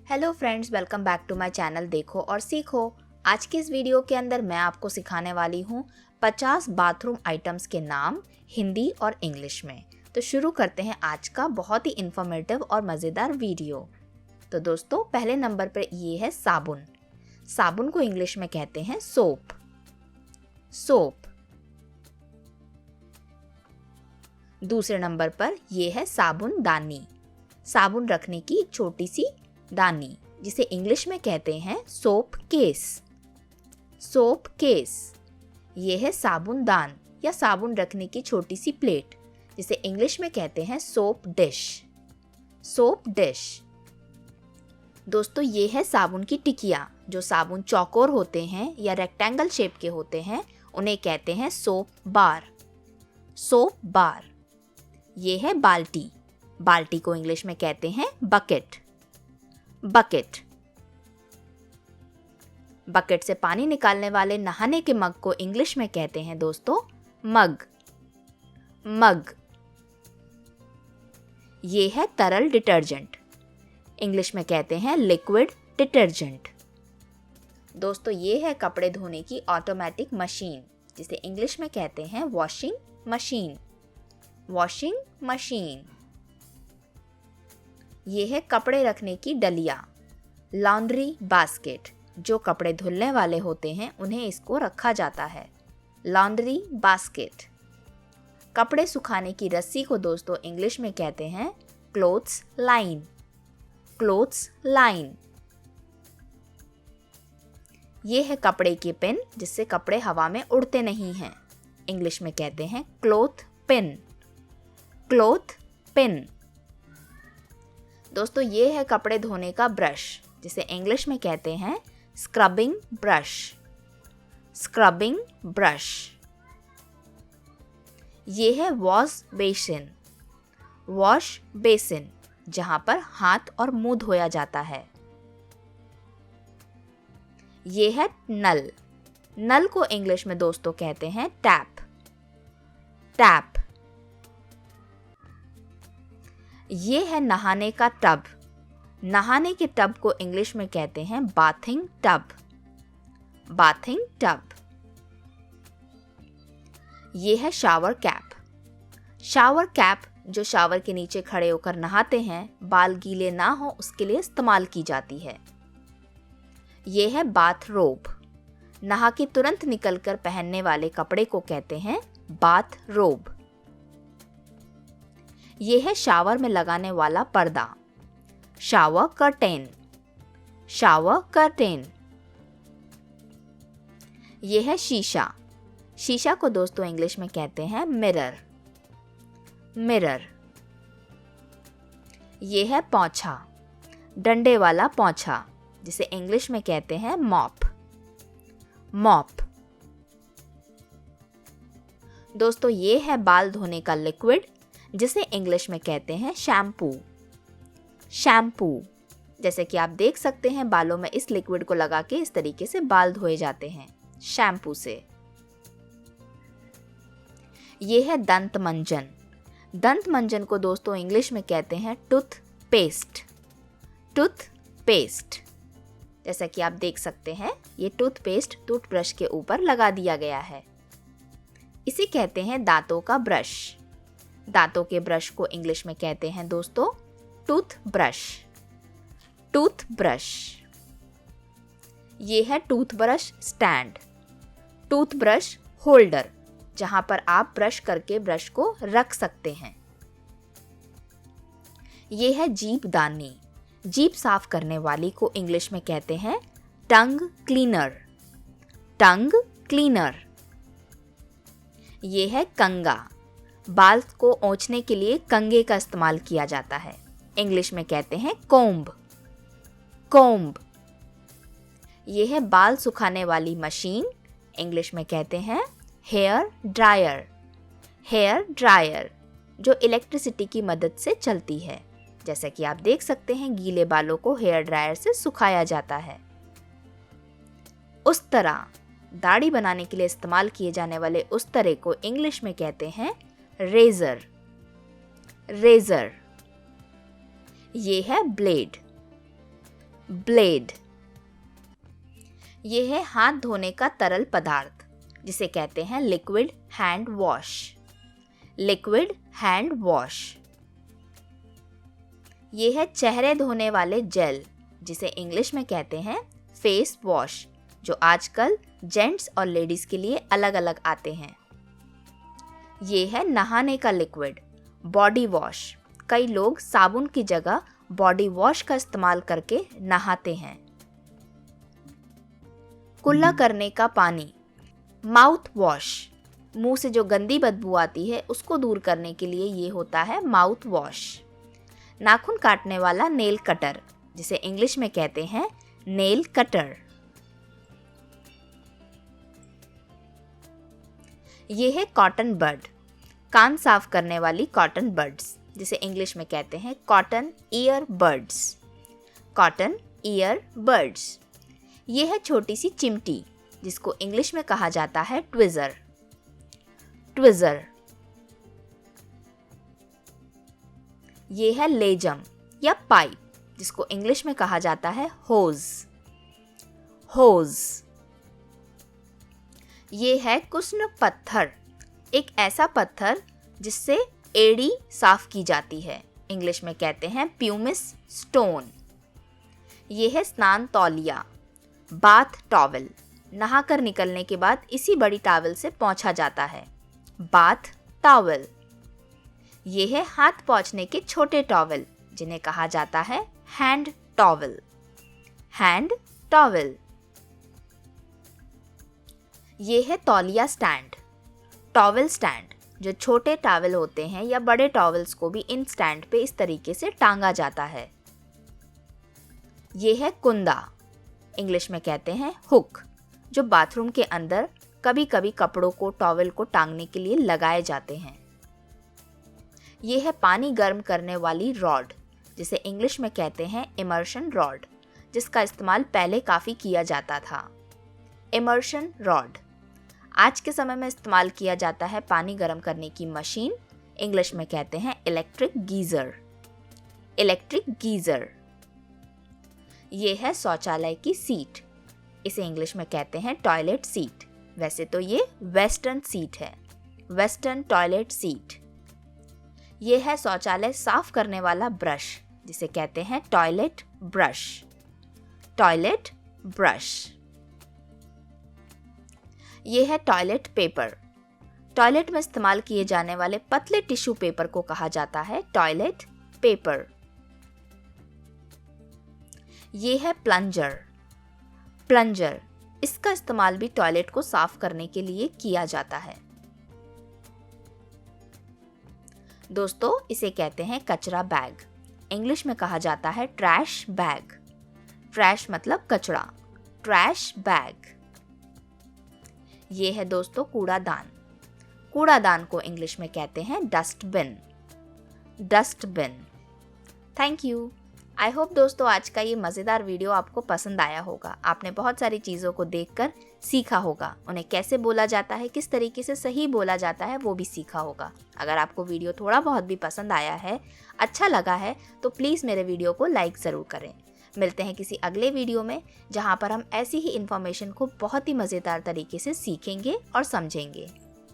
Hello friends, welcome back to my channel देखो और सीखो। आज के इस वीडियो के अंदर मैं आपको सिखाने वाली हूँ 50 बाथरूम आइटम्स के नाम हिंदी और इंग्लिश में। तो शुरू करते हैं आज का बहुत ही इंफॉर्मेटिव और मज़ेदार वीडियो। तो दोस्तों, पहले नंबर पर ये है साबुन। साबुन को इंग्लिश में कहते हैं सोप। सोप। दूसरे नंबर पर यह है साबुनदानी। साबुन रखने की एक छोटी सी दानी, जिसे इंग्लिश में कहते हैं सोप केस। Soap case. यह है साबुनदान या साबुन रखने की छोटी सी प्लेट, जिसे इंग्लिश में कहते हैं सोप डिश। Soap dish. दोस्तों, ये है साबुन की टिकिया। जो साबुन चौकोर होते हैं या रेक्टेंगल शेप के होते हैं, उन्हें कहते हैं सोप बार। Soap bar. ये है बाल्टी। बाल्टी को इंग्लिश में कहते हैं बकेट। बकेट। बकेट से पानी निकालने वाले नहाने के मग को इंग्लिश में कहते हैं दोस्तों मग। मग। ये है तरल डिटर्जेंट। इंग्लिश में कहते हैं लिक्विड डिटर्जेंट। दोस्तों, ये है कपड़े धोने की ऑटोमेटिक मशीन, जिसे इंग्लिश में कहते हैं वॉशिंग मशीन। Washing machine. ये है कपड़े रखने की डलिया, लॉन्ड्री बास्केट। जो कपड़े धुलने वाले होते हैं उन्हें इसको रखा जाता है, लॉन्ड्री बास्केट। कपड़े सुखाने की रस्सी को दोस्तों इंग्लिश में कहते हैं क्लोथ्स लाइन। Clothes line. ये है कपड़े की पिन, जिससे कपड़े हवा में उड़ते नहीं हैं। इंग्लिश में कहते हैं क्लोथ पिन। Cloth pin. दोस्तों, ये है कपड़े धोने का ब्रश, जिसे इंग्लिश में कहते हैं स्क्रबिंग ब्रश। Scrubbing brush. ये है वॉश बेसिन। वॉश बेसिन, जहां पर हाथ और मुंह धोया जाता है। ये है नल। नल को इंग्लिश में दोस्तों कहते हैं टैप। टैप। ये है नहाने का टब। नहाने के टब को इंग्लिश में कहते हैं बाथिंग टब। Bathing tub. ये है शावर कैप। शावर कैप, जो शावर के नीचे खड़े होकर नहाते हैं, बाल गीले ना हो उसके लिए इस्तेमाल की जाती है। ये है बाथ रोब। नहा के तुरंत निकलकर पहनने वाले कपड़े को कहते हैं बाथ रोब। ये है शावर में लगाने वाला पर्दा, शावर कर्टेन। Shower curtain. ये है शीशा। शीशा को दोस्तों इंग्लिश में कहते हैं मिरर। मिरर। ये है पोंछा, डंडे वाला पोंछा, जिसे इंग्लिश में कहते हैं मॉप। मॉप। दोस्तों, ये है बाल धोने का लिक्विड, जिसे इंग्लिश में कहते हैं शैम्पू। शैम्पू। जैसे कि आप देख सकते हैं, बालों में इस लिक्विड को लगा के इस तरीके से बाल धोए जाते हैं शैम्पू से। ये है दंत मंजन। दंत मंजन को दोस्तों इंग्लिश में कहते हैं टूथ पेस्ट। Tooth paste. जैसा कि आप देख सकते हैं, ये टूथपेस्ट टूथब्रश के ऊपर लगा दिया गया है। इसे कहते हैं दांतों का ब्रश। दांतों के ब्रश को इंग्लिश में कहते हैं दोस्तों टूथ ब्रश। Tooth brush. ये है टूथब्रश स्टैंड। टूथब्रश होल्डर, जहां पर आप ब्रश करके ब्रश को रख सकते हैं। ये है जीभदानी। जीभ साफ करने वाली को इंग्लिश में कहते हैं टंग क्लीनर। Tongue cleaner. ये है कंगा। बाल को ओंछने के लिए कंगे का इस्तेमाल किया जाता है। इंग्लिश में कहते हैं कोम्ब। कोम्ब। ये है बाल सुखाने वाली मशीन। इंग्लिश में कहते हैं हेयर ड्रायर। हेयर ड्रायर, जो इलेक्ट्रिसिटी की मदद से चलती है। जैसा कि आप देख सकते हैं, गीले बालों को हेयर ड्रायर से सुखाया जाता है। उस तरह, दाढ़ी बनाने के लिए इस्तेमाल किए जाने वाले उस तरह को इंग्लिश में कहते हैं रेजर। रेजर। ये है ब्लेड। ब्लेड। ये है हाथ धोने का तरल पदार्थ जिसे कहते हैं liquid hand wash. Liquid hand wash. ये है चेहरे धोने वाले जेल जिसे इंग्लिश में कहते हैं फेस वॉश, जो आजकल जेंट्स और लेडीज के लिए अलग अलग आते हैं। ये है नहाने का लिक्विड बॉडी वॉश। कई लोग साबुन की जगह बॉडी वॉश का इस्तेमाल करके नहाते हैं। कुल्ला करने का पानी माउथ वॉश। मुंह से जो गंदी बदबू आती है उसको दूर करने के लिए ये होता है माउथ वॉश। नाखून काटने वाला नेल कटर जिसे इंग्लिश में कहते हैं नेल कटर। ये है कॉटन बड, कान साफ करने वाली कॉटन बड्स जिसे इंग्लिश में कहते हैं cotton ear buds. Cotton ear buds. ये है छोटी सी चिमटी जिसको इंग्लिश में कहा जाता है ट्विज़र। ट्विज़र। ये है लेजम या पाइप जिसको इंग्लिश में कहा जाता है होज। होज। ये है कुस्न पत्थर, एक ऐसा पत्थर जिससे एड़ी साफ की जाती है। इंग्लिश में कहते हैं प्यूमिस स्टोन। ये है स्नान तौलिया बाथ टॉवल। नहाकर निकलने के बाद इसी बड़ी टॉवल से पोंछा जाता है। Bath towel. ये है हाथ पोंछने के छोटे टॉवल जिन्हें कहा जाता है हैंड टॉवल। Hand towel. ये है तौलिया स्टैंड, टॉवल स्टैंड। जो छोटे टॉवल होते हैं या बड़े टॉवल्स को भी इन स्टैंड पे इस तरीके से टांगा जाता है। ये है कुंदा, इंग्लिश में कहते हैं हुक, जो बाथरूम के अंदर कभी कभी कपड़ों को टॉवल को टांगने के लिए लगाए जाते हैं। ये है पानी गर्म करने वाली रॉड जिसे इंग्लिश में कहते हैं इमर्शन रॉड, जिसका इस्तेमाल पहले काफ़ी किया जाता था। Immersion rod. आज के समय में इस्तेमाल किया जाता है पानी गर्म करने की मशीन, इंग्लिश में कहते हैं इलेक्ट्रिक गीज़र। Electric geyser. ये है शौचालय की सीट, इसे इंग्लिश में कहते हैं टॉयलेट सीट। वैसे तो ये वेस्टर्न सीट है, वेस्टर्न टॉयलेट सीट। ये है शौचालय साफ करने वाला ब्रश जिसे कहते हैं टॉयलेट ब्रश। Toilet brush. ये है टॉयलेट पेपर। टॉयलेट में इस्तेमाल किए जाने वाले पतले टिश्यू पेपर को कहा जाता है टॉयलेट पेपर। ये है प्लंजर। प्लंजर। इसका इस्तेमाल भी टॉयलेट को साफ करने के लिए किया जाता है। दोस्तों, इसे कहते हैं कचरा बैग। इंग्लिश में कहा जाता है ट्रैश बैग। ट्रैश मतलब कचरा, ट्रैश बैग। ये है दोस्तों कूड़ादान। कूड़ादान को इंग्लिश में कहते हैं dustbin. Dustbin. Thank you. I hope दोस्तों आज का ये मज़ेदार वीडियो आपको पसंद आया होगा। आपने बहुत सारी चीज़ों को देखकर सीखा होगा, उन्हें कैसे बोला जाता है, किस तरीके से सही बोला जाता है वो भी सीखा होगा। अगर आपको वीडियो थोड़ा बहुत भी पसंद आया है, अच्छा लगा है, तो प्लीज़ मेरे वीडियो को लाइक ज़रूर करें। मिलते हैं किसी अगले वीडियो में जहाँ पर हम ऐसी ही इन्फॉर्मेशन को बहुत ही मज़ेदार तरीके से सीखेंगे और समझेंगे।